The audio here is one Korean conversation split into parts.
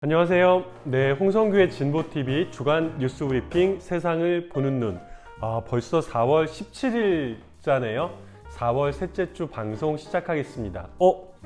안녕하세요. 네, 홍성규의 진보TV 주간 뉴스 브리핑 세상을 보는 눈. 벌써 4월 17일자네요. 4월 셋째 주 방송 시작하겠습니다.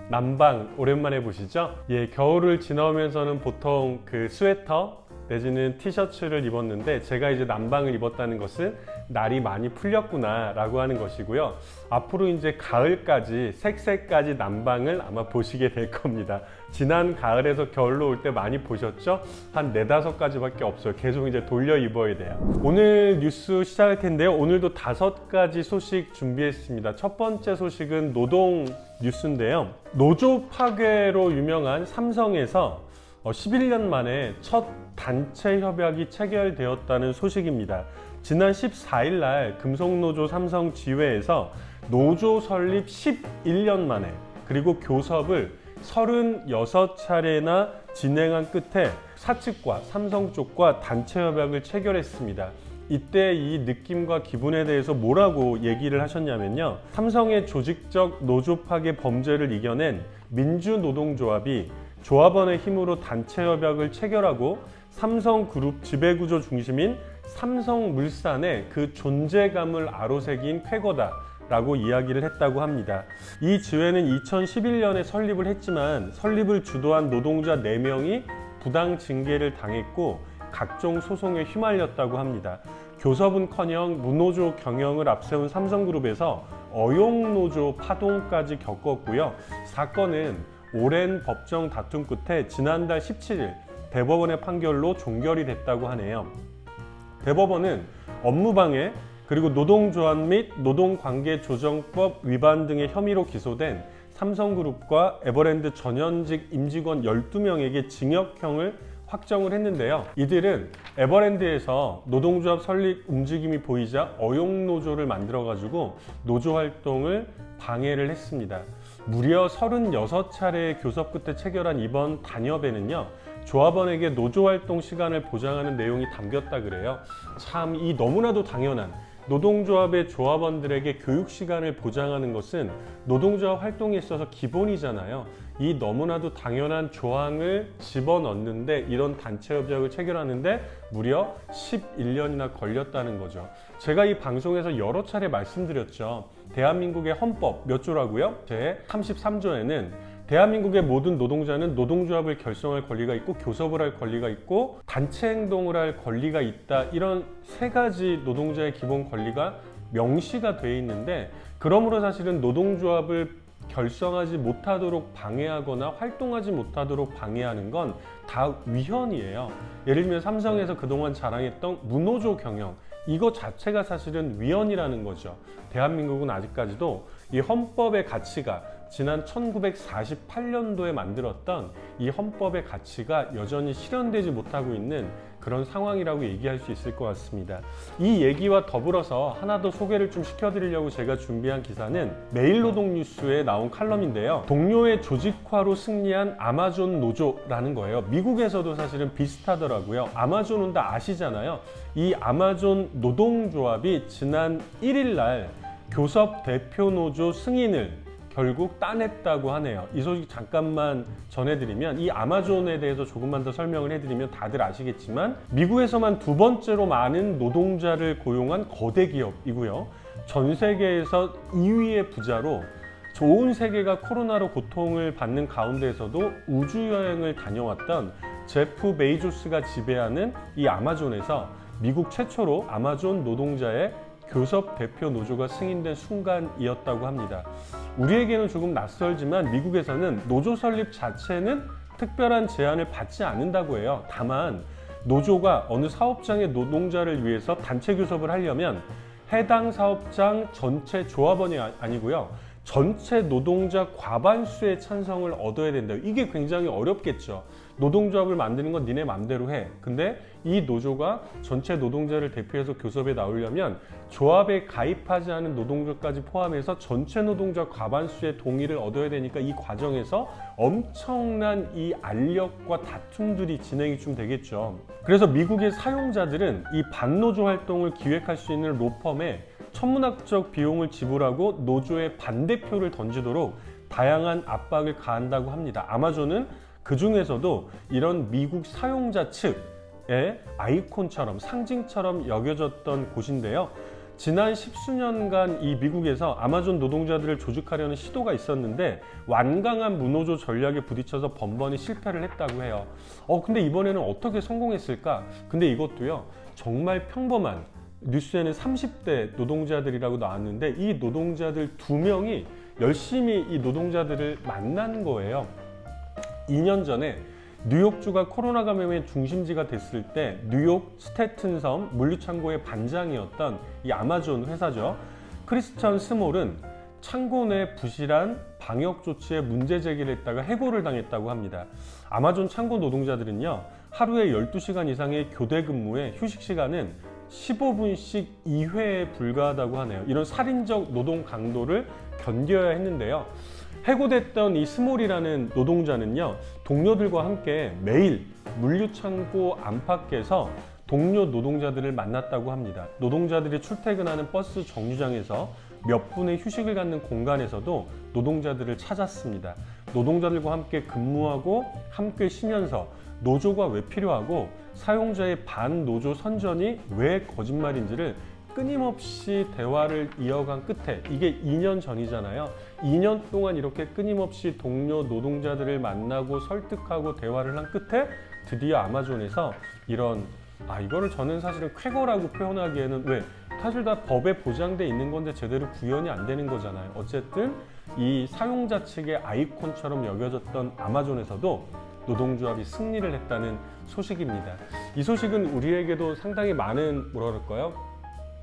난방 오랜만에 보시죠? 예, 겨울을 지나오면서는 보통 그 스웨터 내지는 티셔츠를 입었는데 제가 이제 난방을 입었다는 것은 날이 많이 풀렸구나 라고 하는 것이고요. 앞으로 이제 가을까지 색색까지 난방을 아마 보시게 될 겁니다. 지난 가을에서 겨울로 올 때 많이 보셨죠? 한 4-5가지밖에 없어요. 계속 이제 돌려 입어야 돼요. 오늘 뉴스 시작할 텐데요. 오늘도 5가지 소식 준비했습니다. 첫 번째 소식은 노동 뉴스인데요. 노조 파괴로 유명한 삼성에서 11년 만에 첫 단체 협약이 체결되었다는 소식입니다. 지난 14일 날 금속노조 삼성 지회에서 노조 설립 11년 만에 그리고 교섭을 36차례나 진행한 끝에 사측과 삼성 쪽과 단체 협약을 체결했습니다. 이때 이 느낌과 기분에 대해서 뭐라고 얘기를 하셨냐면요. 삼성의 조직적 노조 파괴 범죄를 이겨낸 민주노동조합이 조합원의 힘으로 단체 협약을 체결하고 삼성그룹 지배구조 중심인 삼성물산의 그 존재감을 아로새긴 쾌거다라고 이야기를 했다고 합니다. 이 지회는 2011년에 설립을 했지만 설립을 주도한 노동자 4명이 부당 징계를 당했고 각종 소송에 휘말렸다고 합니다. 교섭은커녕 무노조 경영을 앞세운 삼성그룹에서 어용노조 파동까지 겪었고요. 사건은 오랜 법정 다툼 끝에 지난달 17일 대법원의 판결로 종결이 됐다고 하네요. 대법원은 업무방해 그리고 노동조합 및 노동관계조정법 위반 등의 혐의로 기소된 삼성그룹과 에버랜드 전현직 임직원 12명에게 징역형을 확정을 했는데요. 이들은 에버랜드에서 노동조합 설립 움직임이 보이자 어용노조를 만들어가지고 노조 활동을 방해를 했습니다. 무려 36차례의 교섭 끝에 체결한 이번 단협에는요. 조합원에게 노조 활동 시간을 보장하는 내용이 담겼다 그래요. 참 이 너무나도 당연한 노동조합의 조합원들에게 교육 시간을 보장하는 것은 노동조합 활동에 있어서 기본이잖아요. 이 너무나도 당연한 조항을 집어넣는데 이런 단체 협약을 체결하는데 무려 11년이나 걸렸다는 거죠. 제가 이 방송에서 여러 차례 말씀드렸죠. 대한민국의 헌법 몇 조라고요? 제 33조에는 대한민국의 모든 노동자는 노동조합을 결성할 권리가 있고 교섭을 할 권리가 있고 단체 행동을 할 권리가 있다. 이런 3가지 노동자의 기본 권리가 명시가 돼 있는데 그러므로 사실은 노동조합을 결성하지 못하도록 방해하거나 활동하지 못하도록 방해하는 건 다 위헌이에요. 예를 들면 삼성에서 그동안 자랑했던 무노조 경영 이거 자체가 사실은 위헌이라는 거죠. 대한민국은 아직까지도 이 헌법의 가치가 지난 1948년도에 만들었던 이 헌법의 가치가 여전히 실현되지 못하고 있는 그런 상황이라고 얘기할 수 있을 것 같습니다. 이 얘기와 더불어서 하나 더 소개를 좀 시켜드리려고 제가 준비한 기사는 매일노동뉴스에 나온 칼럼인데요. 동료의 조직화로 승리한 아마존 노조라는 거예요. 미국에서도 사실은 비슷하더라고요. 아마존은 다 아시잖아요. 이 아마존 노동조합이 지난 1일 날 교섭 대표 노조 승인을 결국 따냈다고 하네요. 이 소식 잠깐만 전해드리면 이 아마존에 대해서 조금만 더 설명을 해드리면 다들 아시겠지만 미국에서만 2번째로 많은 노동자를 고용한 거대 기업이고요. 전 세계에서 2위의 부자로 온 세계가 코로나로 고통을 받는 가운데에서도 우주여행을 다녀왔던 제프 베이조스가 지배하는 이 아마존에서 미국 최초로 아마존 노동자의 교섭 대표 노조가 승인된 순간이었다고 합니다. 우리에게는 조금 낯설지만 미국에서는 노조 설립 자체는 특별한 제한을 받지 않는다고 해요. 다만 노조가 어느 사업장의 노동자를 위해서 단체 교섭을 하려면 해당 사업장 전체 조합원이 아니고요. 전체 노동자 과반수의 찬성을 얻어야 된다. 이게 굉장히 어렵겠죠. 노동조합을 만드는 건 니네 맘대로 해. 근데 이 노조가 전체 노동자를 대표해서 교섭에 나오려면 조합에 가입하지 않은 노동자까지 포함해서 전체 노동자 과반수의 동의를 얻어야 되니까 이 과정에서 엄청난 이 알력과 다툼들이 진행이 좀 되겠죠. 그래서 미국의 사용자들은 이 반노조 활동을 기획할 수 있는 로펌에 천문학적 비용을 지불하고 노조의 반대표를 던지도록 다양한 압박을 가한다고 합니다. 아마존은 그 중에서도 이런 미국 사용자 측의 아이콘처럼 상징처럼 여겨졌던 곳인데요. 지난 십수년간 이 미국에서 아마존 노동자들을 조직하려는 시도가 있었는데 완강한 무노조 전략에 부딪혀서 번번이 실패를 했다고 해요. 근데 이번에는 어떻게 성공했을까? 근데 이것도요, 정말 평범한, 뉴스에는 30대 노동자들이라고 나왔는데 이 노동자들 2명이 열심히 이 노동자들을 만난 거예요. 2년 전에 뉴욕주가 코로나 감염의 중심지가 됐을 때 뉴욕 스태튼섬 물류창고의 반장이었던 이 아마존 회사죠. 크리스천 스몰은 창고 내 부실한 방역 조치에 문제 제기를 했다가 해고를 당했다고 합니다. 아마존 창고 노동자들은요, 하루에 12시간 이상의 교대 근무에 휴식 시간은 15분씩 2회에 불과하다고 하네요. 이런 살인적 노동 강도를 견뎌야 했는데요. 해고됐던 이 스몰이라는 노동자는요, 동료들과 함께 매일 물류창고 안팎에서 동료 노동자들을 만났다고 합니다. 노동자들이 출퇴근하는 버스 정류장에서 몇 분의 휴식을 갖는 공간에서도 노동자들을 찾았습니다. 노동자들과 함께 근무하고 함께 쉬면서 노조가 왜 필요하고 사용자의 반노조 선전이 왜 거짓말인지를 끊임없이 대화를 이어간 끝에, 이게 2년 전이잖아요. 2년 동안 이렇게 끊임없이 동료 노동자들을 만나고 설득하고 대화를 한 끝에 드디어 아마존에서 이런, 이거를 저는 사실은 쾌거라고 표현하기에는, 왜? 사실 다 법에 보장돼 있는 건데 제대로 구현이 안 되는 거잖아요. 어쨌든 이 사용자 측의 아이콘처럼 여겨졌던 아마존에서도 노동조합이 승리를 했다는 소식입니다. 이 소식은 우리에게도 상당히 많은, 뭐라 그럴까요?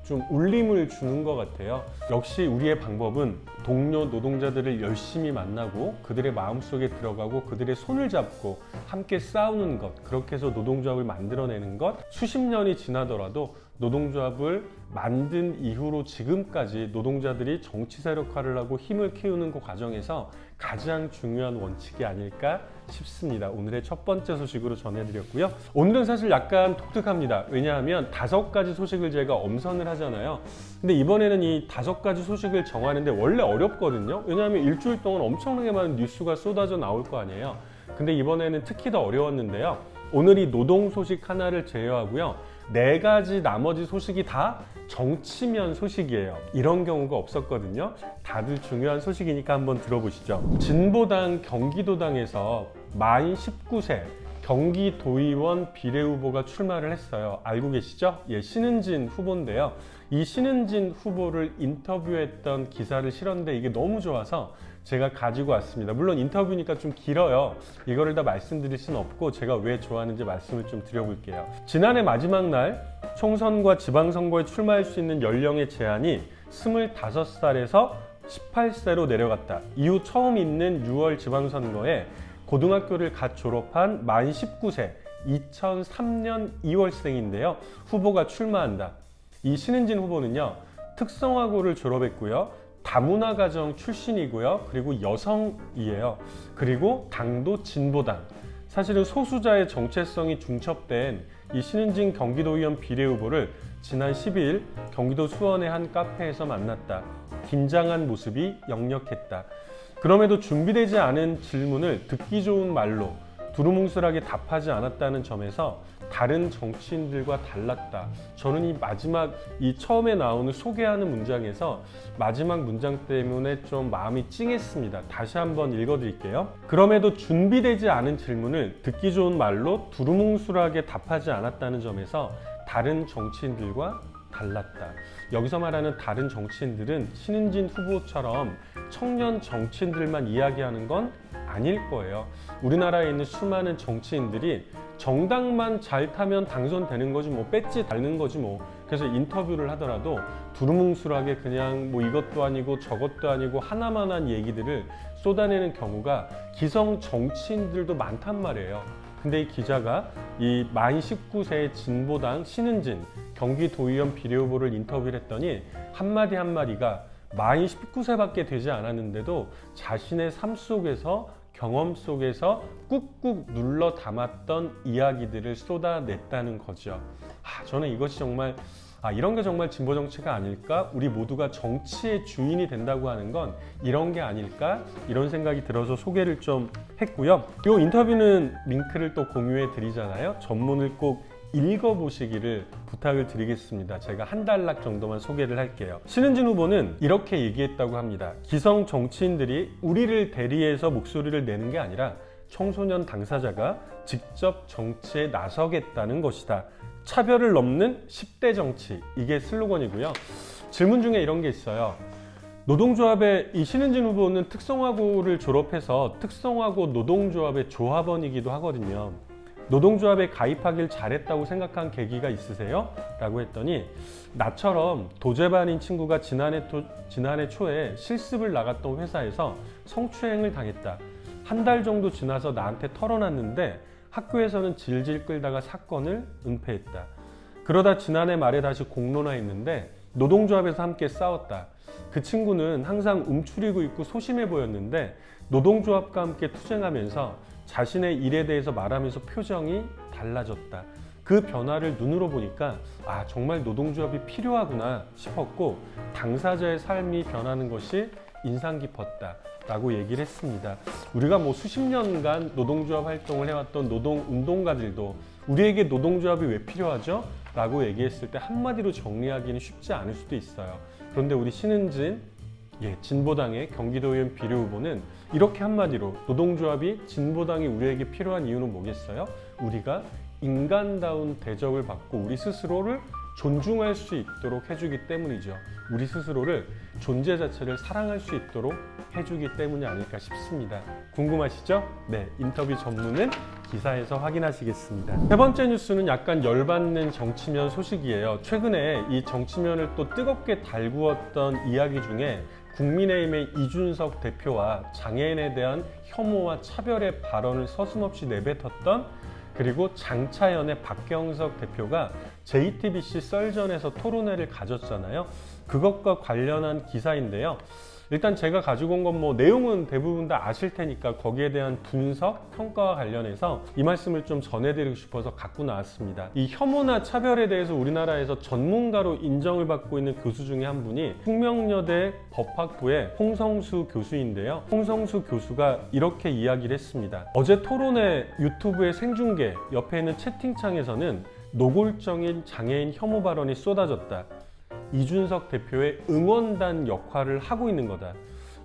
좀 울림을 주는 것 같아요. 역시 우리의 방법은 동료 노동자들을 열심히 만나고 그들의 마음속에 들어가고 그들의 손을 잡고 함께 싸우는 것, 그렇게 해서 노동조합을 만들어내는 것. 수십 년이 지나더라도 노동조합을 만든 이후로 지금까지 노동자들이 정치 세력화를 하고 힘을 키우는 그 과정에서 가장 중요한 원칙이 아닐까 싶습니다. 오늘의 첫 번째 소식으로 전해드렸고요. 오늘은 사실 약간 독특합니다. 왜냐하면 5가지 소식을 제가 엄선을 하잖아요. 근데 이번에는 이 5가지 소식을 정하는데 원래 어렵거든요. 왜냐하면 일주일 동안 엄청나게 많은 뉴스가 쏟아져 나올 거 아니에요. 근데 이번에는 특히 더 어려웠는데요. 오늘 이 노동 소식 하나를 제외하고요, 4가지 나머지 소식이 다 정치면 소식이에요. 이런 경우가 없었거든요. 다들 중요한 소식이니까 한번 들어보시죠. 진보당 경기도당에서 만 19세 경기도의원 비례후보가 출마를 했어요. 알고 계시죠? 신은진 후보인데요. 이 신은진 후보를 인터뷰했던 기사를 실었는데 이게 너무 좋아서 제가 가지고 왔습니다. 물론 인터뷰니까 좀 길어요. 이거를 다 말씀드릴 수는 없고 제가 왜 좋아하는지 말씀을 좀 드려볼게요. 지난해 마지막 날 총선과 지방선거에 출마할 수 있는 연령의 제한이 25살에서 18세로 내려갔다. 이후 처음 있는 6월 지방선거에 고등학교를 갓 졸업한 만 19세 2003년 2월생인데요. 후보가 출마한다. 이 신은진 후보는요, 특성화고를 졸업했고요. 다문화 가정 출신이고요. 그리고 여성이에요. 그리고 당도 진보당. 사실은 소수자의 정체성이 중첩된 이 신은진 경기도의원 비례후보를 지난 12일 경기도 수원의 한 카페에서 만났다. 긴장한 모습이 역력했다. 그럼에도 준비되지 않은 질문을 듣기 좋은 말로 두루뭉술하게 답하지 않았다는 점에서 다른 정치인들과 달랐다. 저는 이 마지막, 이 처음에 나오는 소개하는 문장에서 마지막 문장 때문에 좀 마음이 찡했습니다. 다시 한번 읽어드릴게요. 그럼에도 준비되지 않은 질문을 듣기 좋은 말로 두루뭉술하게 답하지 않았다는 점에서 다른 정치인들과 달랐다. 여기서 말하는 다른 정치인들은 신은진 후보처럼 청년 정치인들만 이야기하는 건 아닐 거예요. 우리나라에 있는 수많은 정치인들이 정당만 잘 타면 당선되는 거지 뭐, 배지 달는 거지 뭐. 그래서 인터뷰를 하더라도 두루뭉술하게 그냥 뭐 이것도 아니고 저것도 아니고 하나만한 얘기들을 쏟아내는 경우가 기성 정치인들도 많단 말이에요. 근데 이 기자가 이 만 19세의 진보당 신은진 경기도의원 비례후보를 인터뷰를 했더니 한마디 한마디가 만 19세밖에 되지 않았는데도 자신의 삶 속에서, 경험 속에서 꾹꾹 눌러 담았던 이야기들을 쏟아냈다는 거죠. 저는 이것이 정말 이런 게 정말 진보 정치가 아닐까? 우리 모두가 정치의 주인이 된다고 하는 건 이런 게 아닐까? 이런 생각이 들어서 소개를 좀 했고요. 이 인터뷰는 링크를 또 공유해 드리잖아요. 전문을 꼭 읽어보시기를 부탁을 드리겠습니다. 제가 한 단락 정도만 소개를 할게요. 신은진 후보는 이렇게 얘기했다고 합니다. 기성 정치인들이 우리를 대리해서 목소리를 내는 게 아니라 청소년 당사자가 직접 정치에 나서겠다는 것이다. 차별을 넘는 10대 정치, 이게 슬로건이고요. 질문 중에 이런 게 있어요. 노동조합의 이 신은진 후보는 특성화고를 졸업해서 특성화고 노동조합의 조합원이기도 하거든요. 노동조합에 가입하길 잘했다고 생각한 계기가 있으세요? 라고 했더니 나처럼 도제반인 친구가 지난해 초에 실습을 나갔던 회사에서 성추행을 당했다. 한 달 정도 지나서 나한테 털어놨는데 학교에서는 질질 끌다가 사건을 은폐했다. 그러다 지난해 말에 다시 공론화했는데 노동조합에서 함께 싸웠다. 그 친구는 항상 움츠리고 있고 소심해 보였는데 노동조합과 함께 투쟁하면서 자신의 일에 대해서 말하면서 표정이 달라졌다. 그 변화를 눈으로 보니까 정말 노동조합이 필요하구나 싶었고 당사자의 삶이 변하는 것이 인상 깊었다 라고 얘기를 했습니다. 우리가 수십 년간 노동조합 활동을 해왔던 노동운동가들도 우리에게 노동조합이 왜 필요하죠? 라고 얘기했을 때 한마디로 정리하기는 쉽지 않을 수도 있어요. 그런데 우리 신은진 진보당의 경기도의원 비례 후보는 이렇게 한마디로 노동조합이 진보당이 우리에게 필요한 이유는 뭐겠어요? 우리가 인간다운 대접을 받고 우리 스스로를 존중할 수 있도록 해주기 때문이죠. 우리 스스로를 존재 자체를 사랑할 수 있도록 해주기 때문이 아닐까 싶습니다. 궁금하시죠? 네, 인터뷰 전문은 기사에서 확인하시겠습니다. 세 번째 뉴스는 약간 열받는 정치면 소식이에요. 최근에 이 정치면을 또 뜨겁게 달구었던 이야기 중에 국민의힘의 이준석 대표와 장애인에 대한 혐오와 차별의 발언을 서슴없이 내뱉었던, 그리고 장차연의 박경석 대표가 JTBC 썰전에서 토론회를 가졌잖아요. 그것과 관련한 기사인데요. 일단 제가 가지고 온 건 내용은 대부분 다 아실 테니까 거기에 대한 분석, 평가와 관련해서 이 말씀을 좀 전해드리고 싶어서 갖고 나왔습니다. 이 혐오나 차별에 대해서 우리나라에서 전문가로 인정을 받고 있는 교수 중에 한 분이 숙명여대 법학부의 홍성수 교수인데요. 홍성수 교수가 이렇게 이야기를 했습니다. 어제 토론회 유튜브의 생중계 옆에 있는 채팅창에서는 노골적인 장애인 혐오 발언이 쏟아졌다. 이준석 대표의 응원단 역할을 하고 있는 거다.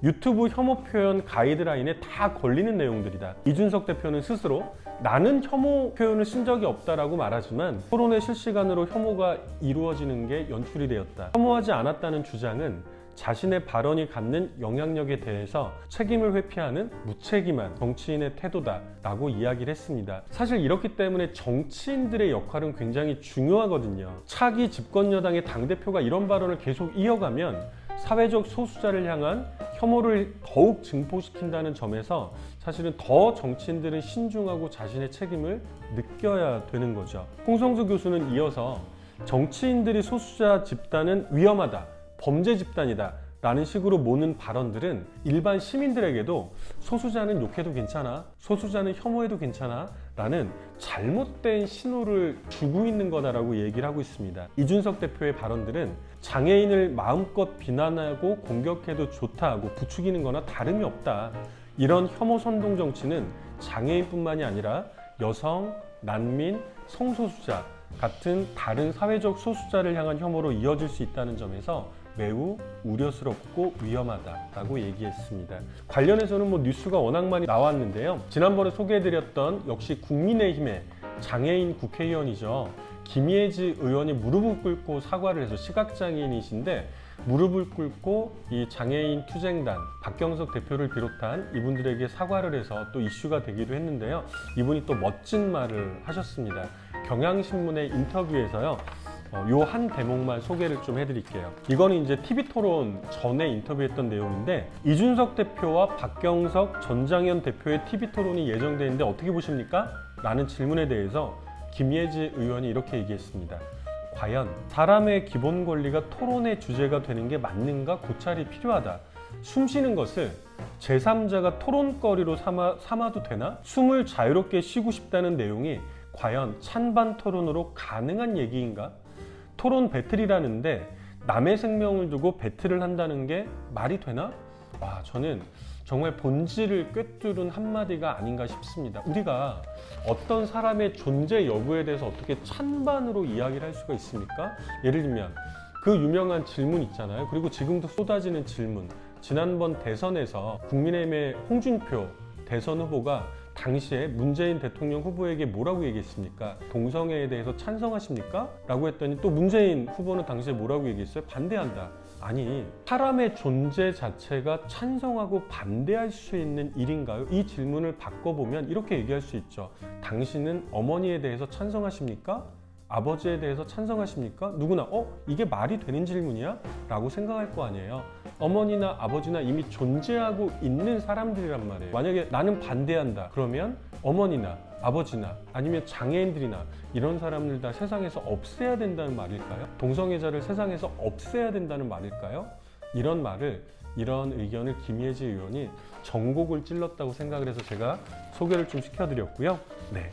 유튜브 혐오 표현 가이드라인에 다 걸리는 내용들이다. 이준석 대표는 스스로 나는 혐오 표현을 쓴 적이 없다라고 말하지만 토론회 실시간으로 혐오가 이루어지는 게 연출이 되었다. 혐오하지 않았다는 주장은 자신의 발언이 갖는 영향력에 대해서 책임을 회피하는 무책임한 정치인의 태도다라고 이야기를 했습니다. 사실 이렇기 때문에 정치인들의 역할은 굉장히 중요하거든요. 차기 집권여당의 당대표가 이런 발언을 계속 이어가면 사회적 소수자를 향한 혐오를 더욱 증폭시킨다는 점에서 사실은 더 정치인들은 신중하고 자신의 책임을 느껴야 되는 거죠. 홍성수 교수는 이어서 정치인들이 소수자 집단은 위험하다, 범죄 집단이다 라는 식으로 모는 발언들은 일반 시민들에게도 소수자는 욕해도 괜찮아, 소수자는 혐오해도 괜찮아 라는 잘못된 신호를 주고 있는 거다라고 얘기를 하고 있습니다. 이준석 대표의 발언들은 장애인을 마음껏 비난하고 공격해도 좋다고 부추기는 거나 다름이 없다. 이런 혐오 선동 정치는 장애인뿐만이 아니라 여성, 난민, 성소수자 같은 다른 사회적 소수자를 향한 혐오로 이어질 수 있다는 점에서 매우 우려스럽고 위험하다라고 얘기했습니다. 관련해서는 뉴스가 워낙 많이 나왔는데요. 지난번에 소개해드렸던 역시 국민의힘의 장애인 국회의원이죠. 김예지 의원이 무릎을 꿇고 사과를 해서 시각장애인이신데 무릎을 꿇고 이 장애인 투쟁단 박경석 대표를 비롯한 이분들에게 사과를 해서 또 이슈가 되기도 했는데요. 이분이 또 멋진 말을 하셨습니다. 경향신문의 인터뷰에서요. 요 한 대목만 소개를 좀 해드릴게요. 이거는 이제 TV토론 전에 인터뷰했던 내용인데 이준석 대표와 박경석, 전장현 대표의 TV토론이 예정되어 있는데 어떻게 보십니까? 라는 질문에 대해서 김예지 의원이 이렇게 얘기했습니다. 과연 사람의 기본 권리가 토론의 주제가 되는 게 맞는가 고찰이 필요하다. 숨 쉬는 것을 제3자가 토론거리로 삼아도 되나? 숨을 자유롭게 쉬고 싶다는 내용이 과연 찬반 토론으로 가능한 얘기인가? 토론 배틀이라는데 남의 생명을 두고 배틀을 한다는 게 말이 되나? 와, 저는 정말 본질을 꿰뚫은 한마디가 아닌가 싶습니다. 우리가 어떤 사람의 존재 여부에 대해서 어떻게 찬반으로 이야기를 할 수가 있습니까? 예를 들면 그 유명한 질문 있잖아요. 그리고 지금도 쏟아지는 질문. 지난번 대선에서 국민의힘의 홍준표 대선 후보가 당시에 문재인 대통령 후보에게 뭐라고 얘기했습니까? 동성애에 대해서 찬성하십니까? 라고 했더니 또 문재인 후보는 당시에 뭐라고 얘기했어요? 반대한다. 아니, 사람의 존재 자체가 찬성하고 반대할 수 있는 일인가요? 이 질문을 바꿔보면 이렇게 얘기할 수 있죠. 당신은 어머니에 대해서 찬성하십니까? 아버지에 대해서 찬성하십니까? 누구나 이게 말이 되는 질문이야? 라고 생각할 거 아니에요. 어머니나 아버지나 이미 존재하고 있는 사람들이란 말이에요. 만약에 나는 반대한다 그러면 어머니나 아버지나 아니면 장애인들이나 이런 사람들 다 세상에서 없애야 된다는 말일까요? 동성애자를 세상에서 없애야 된다는 말일까요? 이런 의견을 김예지 의원이 전곡을 찔렀다고 생각을 해서 제가 소개를 좀 시켜드렸고요. 네.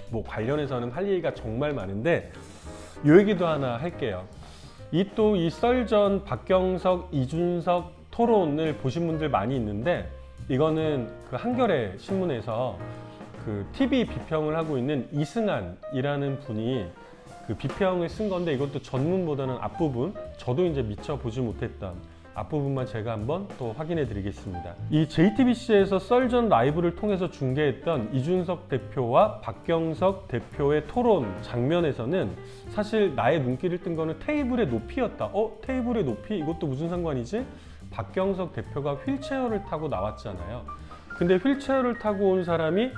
뭐 관련해서는 할 얘기가 정말 많은데 이 얘기도 하나 할게요. 이 썰전 박경석, 이준석 토론을 보신 분들 많이 있는데 이거는 그 한겨레 신문에서 그 TV 비평을 하고 있는 이승환이라는 분이 그 비평을 쓴 건데 이것도 전문보다는 앞부분 저도 이제 미처 보지 못했던 앞부분만 제가 한번 또 확인해 드리겠습니다. 이 JTBC에서 썰전 라이브를 통해서 중계했던 이준석 대표와 박경석 대표의 토론 장면에서는 사실 나의 눈길을 뜬 거는 테이블의 높이였다. 테이블의 높이? 이것도 무슨 상관이지? 박경석 대표가 휠체어를 타고 나왔잖아요. 근데 휠체어를 타고 온 사람이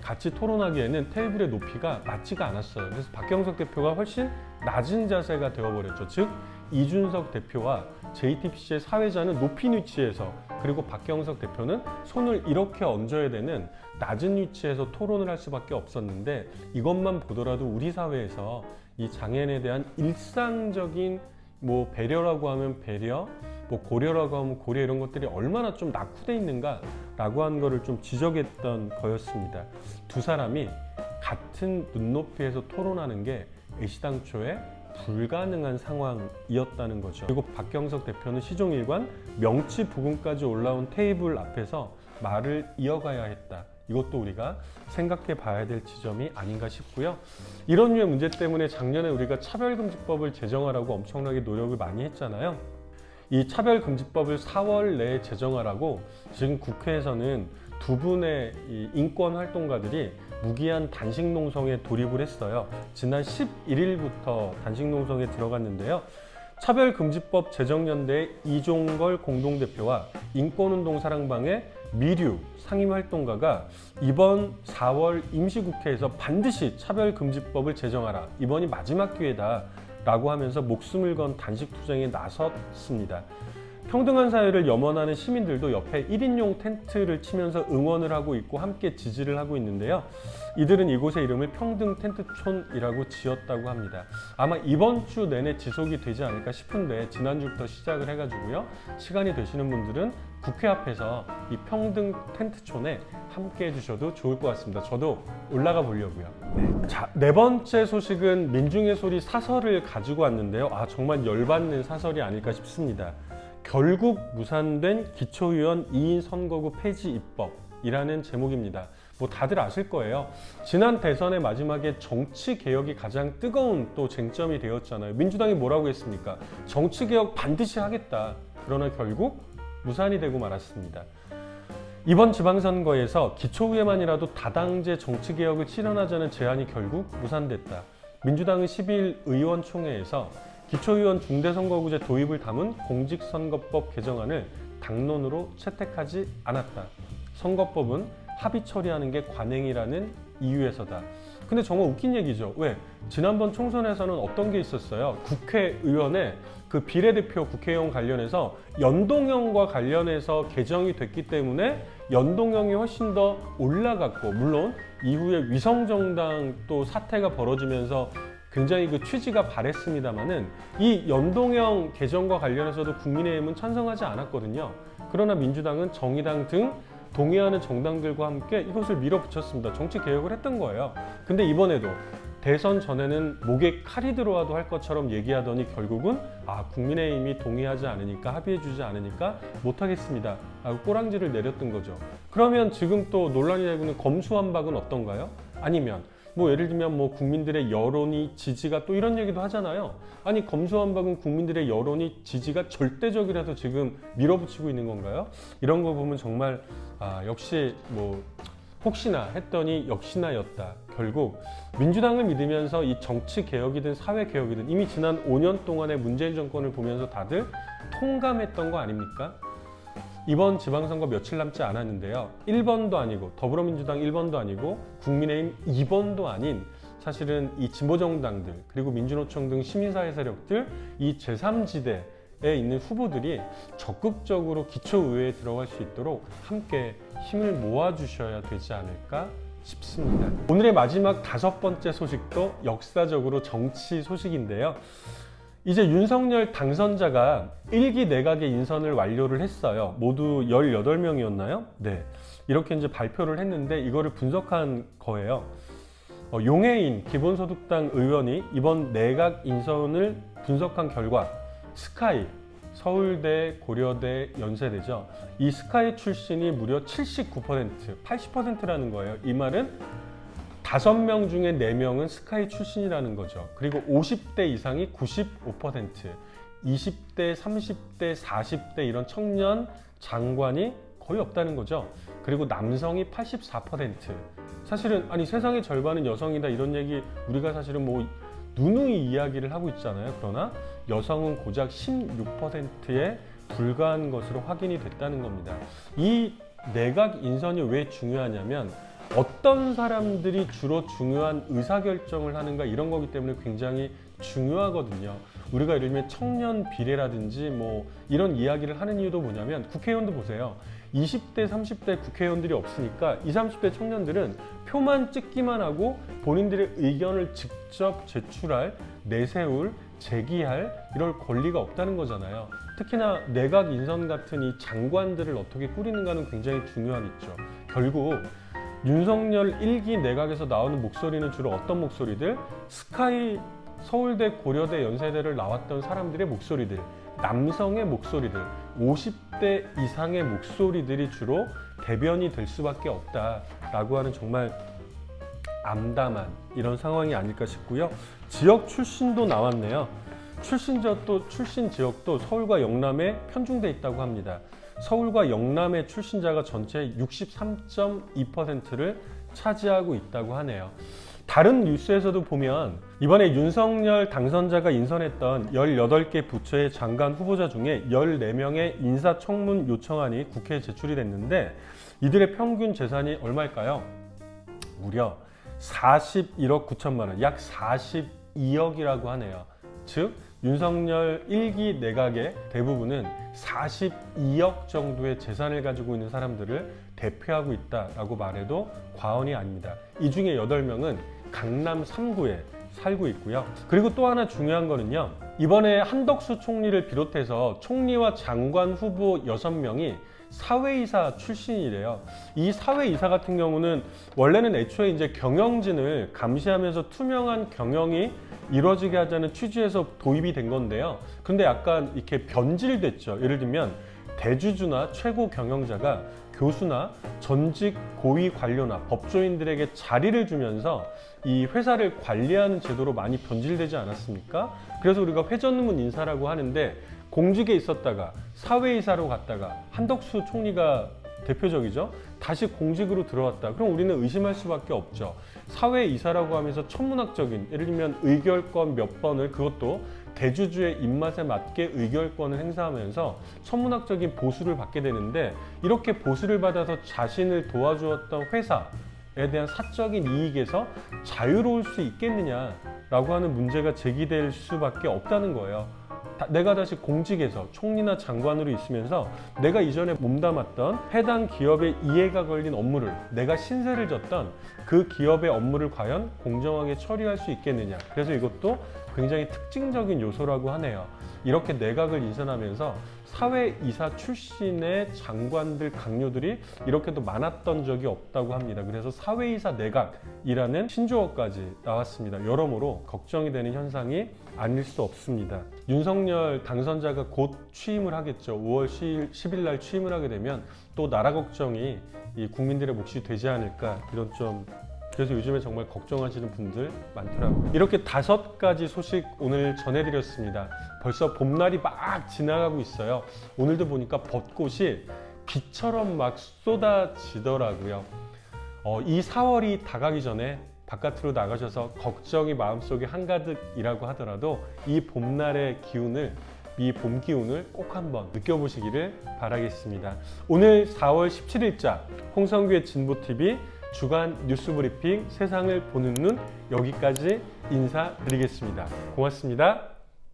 같이 토론하기에는 테이블의 높이가 맞지가 않았어요. 그래서 박경석 대표가 훨씬 낮은 자세가 되어버렸죠. 즉 이준석 대표와 JTBC의 사회자는 높인 위치에서 그리고 박경석 대표는 손을 이렇게 얹어야 되는 낮은 위치에서 토론을 할 수밖에 없었는데 이것만 보더라도 우리 사회에서 이 장애인에 대한 일상적인 뭐 배려라고 하면 배려, 뭐 고려라고 하면 고려 이런 것들이 얼마나 좀 낙후돼 있는가라고 하는 거를 좀 지적했던 거였습니다. 두 사람이 같은 눈높이에서 토론하는 게 애시당초에 불가능한 상황이었다는 거죠. 그리고 박경석 대표는 시종일관 명치 부근까지 올라온 테이블 앞에서 말을 이어가야 했다. 이것도 우리가 생각해 봐야 될 지점이 아닌가 싶고요. 이런 류의 문제 때문에 작년에 우리가 차별금지법을 제정하라고 엄청나게 노력을 많이 했잖아요. 이 차별금지법을 4월 내에 제정하라고 지금 국회에서는 두 분의 이 인권활동가들이 무기한 단식농성에 돌입을 했어요. 지난 11일부터 단식농성에 들어갔는데요. 차별금지법 제정연대의 이종걸 공동대표와 인권운동사랑방의 미류 상임활동가가 이번 4월 임시국회에서 반드시 차별금지법을 제정하라. 이번이 마지막 기회다. 라고 하면서 목숨을 건 단식투쟁에 나섰습니다. 평등한 사회를 염원하는 시민들도 옆에 1인용 텐트를 치면서 응원을 하고 있고 함께 지지를 하고 있는데요. 이들은 이곳의 이름을 평등텐트촌이라고 지었다고 합니다. 아마 이번 주 내내 지속이 되지 않을까 싶은데 지난주부터 시작을 해가지고요. 시간이 되시는 분들은 국회 앞에서 이 평등텐트촌에 함께 해주셔도 좋을 것 같습니다. 저도 올라가 보려고요. 자, 네 번째 소식은 민중의 소리 사설을 가지고 왔는데요. 정말 열받는 사설이 아닐까 싶습니다. 결국 무산된 기초의원 2인 선거구 폐지 입법이라는 제목입니다. 뭐 다들 아실 거예요. 지난 대선의 마지막에 정치 개혁이 가장 뜨거운 또 쟁점이 되었잖아요. 민주당이 뭐라고 했습니까? 정치 개혁 반드시 하겠다. 그러나 결국 무산이 되고 말았습니다. 이번 지방선거에서 기초의회만이라도 다당제 정치 개혁을 실현하자는 제안이 결국 무산됐다. 민주당은 12일 의원총회에서 기초의원 중대선거구제 도입을 담은 공직선거법 개정안을 당론으로 채택하지 않았다. 선거법은 합의 처리하는 게 관행이라는 이유에서다. 근데 정말 웃긴 얘기죠. 왜? 지난번 총선에서는 어떤 게 있었어요? 국회의원의 그 비례대표 국회의원 관련해서 연동형과 관련해서 개정이 됐기 때문에 연동형이 훨씬 더 올라갔고, 물론 이후에 위성정당 또 사태가 벌어지면서 굉장히 그 취지가 바랬습니다만은 이 연동형 개정과 관련해서도 국민의힘은 찬성하지 않았거든요. 그러나 민주당은 정의당 등 동의하는 정당들과 함께 이것을 밀어붙였습니다. 정치 개혁을 했던 거예요. 근데 이번에도 대선 전에는 목에 칼이 들어와도 할 것처럼 얘기하더니 결국은 국민의힘이 동의하지 않으니까, 합의해주지 않으니까 못하겠습니다 하고 꼬랑지를 내렸던 거죠. 그러면 지금 또 논란이 되고 있는 검수완박은 어떤가요? 아니면 뭐 예를 들면 뭐 국민들의 여론이 지지가 또 이런 얘기도 하잖아요. 아니 검수완박은 국민들의 여론이 지지가 절대적이라서 지금 밀어붙이고 있는 건가요? 이런 거 보면 정말 역시 뭐 혹시나 했더니 역시나였다. 결국 민주당을 믿으면서 이 정치 개혁이든 사회 개혁이든 이미 지난 5년 동안의 문재인 정권을 보면서 다들 통감했던 거 아닙니까? 이번 지방선거 며칠 남지 않았는데요. 1번도 아니고 더불어민주당 1번도 아니고 국민의힘 2번도 아닌 사실은 이 진보정당들 그리고 민주노총 등 시민사회 세력들 이 제3지대에 있는 후보들이 적극적으로 기초의회에 들어갈 수 있도록 함께 힘을 모아주셔야 되지 않을까 싶습니다. 오늘의 마지막 5번째 소식도 역사적으로 정치 소식인데요. 이제 윤석열 당선자가 1기 내각의 인선을 완료를 했어요. 모두 18명이었나요? 네. 이렇게 이제 발표를 했는데 이거를 분석한 거예요. 용해인 기본소득당 의원이 이번 내각 인선을 분석한 결과 스카이, 서울대, 고려대, 연세대죠. 이 스카이 출신이 무려 79%, 80%라는 거예요. 이 말은 5명 중에 4명은 스카이 출신이라는 거죠. 그리고 50대 이상이 95%, 20대, 30대, 40대 이런 청년 장관이 거의 없다는 거죠. 그리고 남성이 84%. 사실은 아니 세상의 절반은 여성이다 이런 얘기 우리가 사실은 뭐 누누이 이야기를 하고 있잖아요. 그러나 여성은 고작 16%에 불과한 것으로 확인이 됐다는 겁니다. 이 내각 인선이 왜 중요하냐면 어떤 사람들이 주로 중요한 의사결정을 하는가 이런 거기 때문에 굉장히 중요하거든요. 우리가 예를 들면 청년 비례라든지 뭐 이런 이야기를 하는 이유도 뭐냐면 국회의원도 보세요. 20대, 30대 국회의원들이 없으니까 20, 30대 청년들은 표만 찍기만 하고 본인들의 의견을 직접 제출할, 내세울, 제기할 이럴 권리가 없다는 거잖아요. 특히나 내각 인선 같은 이 장관들을 어떻게 꾸리는가는 굉장히 중요하겠죠. 결국 윤석열 1기 내각에서 나오는 목소리는 주로 어떤 목소리들? 스카이, 서울대, 고려대, 연세대를 나왔던 사람들의 목소리들, 남성의 목소리들, 50대 이상의 목소리들이 주로 대변이 될 수밖에 없다라고 하는 정말 암담한 이런 상황이 아닐까 싶고요. 지역 출신도 나왔네요. 출신 지역도 서울과 영남에 편중돼 있다고 합니다. 서울과 영남의 출신자가 전체 63.2%를 차지하고 있다고 하네요. 다른 뉴스에서도 보면 이번에 윤석열 당선자가 인선했던 18개 부처의 장관 후보자 중에 14명의 인사청문 요청안이 국회에 제출이 됐는데 이들의 평균 재산이 얼마일까요? 무려 41억 9천만 원, 약 42억이라고 하네요. 즉 윤석열 1기 내각의 대부분은 42억 정도의 재산을 가지고 있는 사람들을 대표하고 있다라고 말해도 과언이 아닙니다. 이 중에 8명은 강남 3구에 살고 있고요. 그리고 또 하나 중요한 거는요. 이번에 한덕수 총리를 비롯해서 총리와 장관 후보 6명이 사회이사 출신이래요. 이 사회이사 같은 경우는 원래는 애초에 이제 경영진을 감시하면서 투명한 경영이 이루어지게 하자는 취지에서 도입이 된 건데요. 근데 약간 이렇게 변질됐죠. 예를 들면 대주주나 최고 경영자가 교수나 전직 고위 관료나 법조인들에게 자리를 주면서 이 회사를 관리하는 제도로 많이 변질되지 않았습니까? 그래서 우리가 회전문 인사라고 하는데 공직에 있었다가 사회이사로 갔다가 한덕수 총리가 대표적이죠. 다시 공직으로 들어왔다. 그럼 우리는 의심할 수밖에 없죠. 사회이사라고 하면서 천문학적인 예를 들면 의결권 몇 번을 그것도 대주주의 입맛에 맞게 의결권을 행사하면서 천문학적인 보수를 받게 되는데 이렇게 보수를 받아서 자신을 도와주었던 회사에 대한 사적인 이익에서 자유로울 수 있겠느냐라고 하는 문제가 제기될 수밖에 없다는 거예요. 내가 다시 공직에서 총리나 장관으로 있으면서 내가 이전에 몸담았던 해당 기업의 이해가 걸린 업무를 내가 신세를 졌던 그 기업의 업무를 과연 공정하게 처리할 수 있겠느냐. 그래서 이것도 굉장히 특징적인 요소라고 하네요. 이렇게 내각을 인선하면서 사회이사 출신의 장관들, 강요들이 이렇게도 많았던 적이 없다고 합니다. 그래서 사회이사 내각이라는 신조어까지 나왔습니다. 여러모로 걱정이 되는 현상이 아닐 수 없습니다. 윤석열 당선자가 곧 취임을 하겠죠. 5월 10일 날 취임을 하게 되면 또 나라 걱정이 이 국민들의 몫이 되지 않을까, 이런 좀, 그래서 요즘에 정말 걱정하시는 분들 많더라고요. 이렇게 5가지 소식 오늘 전해드렸습니다. 벌써 봄날이 막 지나가고 있어요. 오늘도 보니까 벚꽃이 비처럼 막 쏟아지더라고요. 이 4월이 다가기 전에 바깥으로 나가셔서 걱정이 마음속에 한가득이라고 하더라도 이 봄날의 기운을, 이 봄 기운을 꼭 한번 느껴보시기를 바라겠습니다. 오늘 4월 17일자 홍성규의 진보TV 주간 뉴스 브리핑 세상을 보는 눈, 여기까지 인사드리겠습니다. 고맙습니다.